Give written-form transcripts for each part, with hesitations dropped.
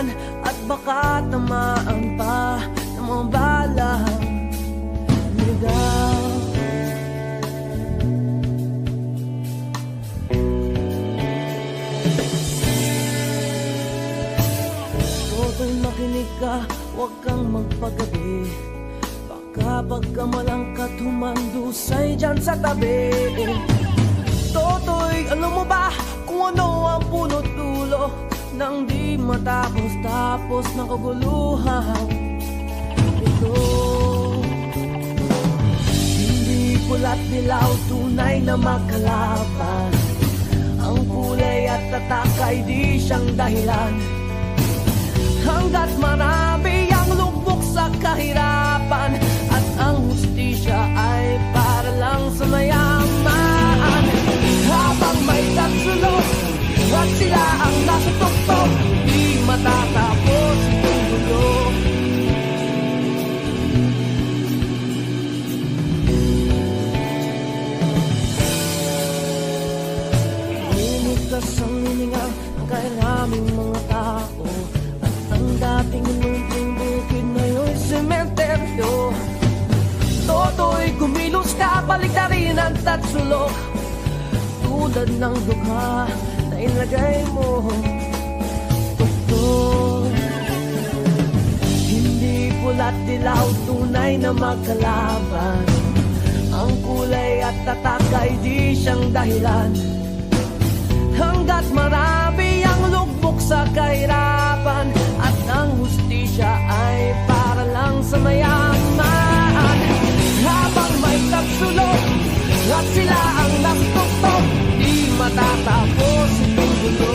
dahilan at baka tamaan pa ng mga balang ligaw. Toto'y makinig ka, huwag kang magpagabi. Baka pagkamalangkat humandusay dyan sa tabi. Toto'y alam mo ba kung ano ang punot dulo nang di matapos-tapos ng kaguluhan ito? Hindi pula't dilaw, tunay na magkalaban. Ang kulay at tatak ay di siyang dahilan. Hanggat marami ang lubog sa kahirapan at ang hustisya ay para lang sa mayaman. Habang may tatsulot at sila ang nasa tuktok, di matatapos itong gulo. Limitas ang hininga ng kairaming mga tao. Dating munting bukid na yung sementeryo. Toto'y kumilos ka, baliktarin ang tatsulok. Tulad ng dugha na ilagay mo tuktok. Hindi pula't dilaw, tunay na magkalaban. Ang kulay at tatak ay di siyang dahilan. Hanggat marami ang lugmok sa kahirapan at ang hustisya ay para lang sa mayaman. Habang may tagsulok at sila ang nagtuktok, di matatapos itong gulo.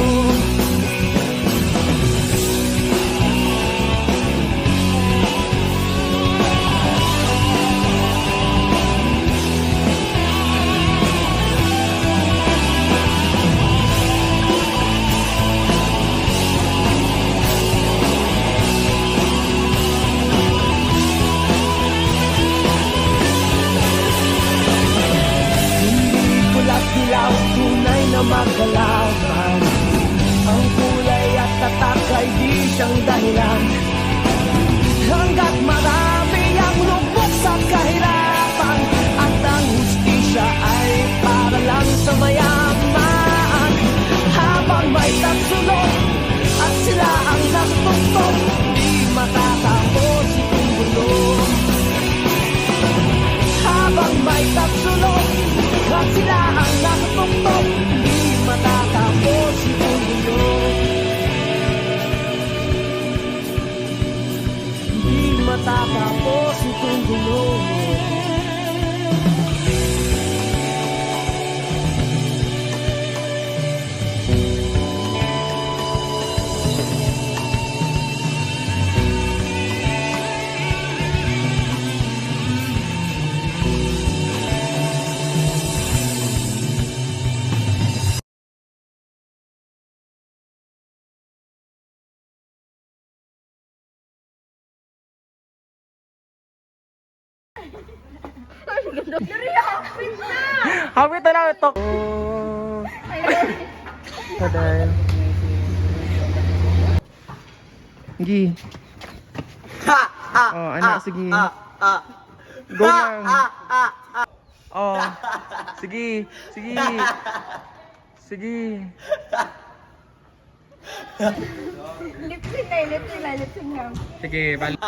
Tunay na magkalaban. Ang kulay at tatak ay di siyang dahilan. Hanggat marami ang lubog sa kahirapan at ang hustisya ay para lang sa mayaman. Habang may tatsulot at sila ang nagtuktok, di matatapos itong gulo. Habang may tatsulot at sila ang nakatuktok, di matatapos itong gulo. Di matatapos itong gulo. Hawit na lang ito. Taday. Gi. Oh, anak, sige. Go lang. Oh, sige. Sige. Sige. Lip-sync na. Sige, balik.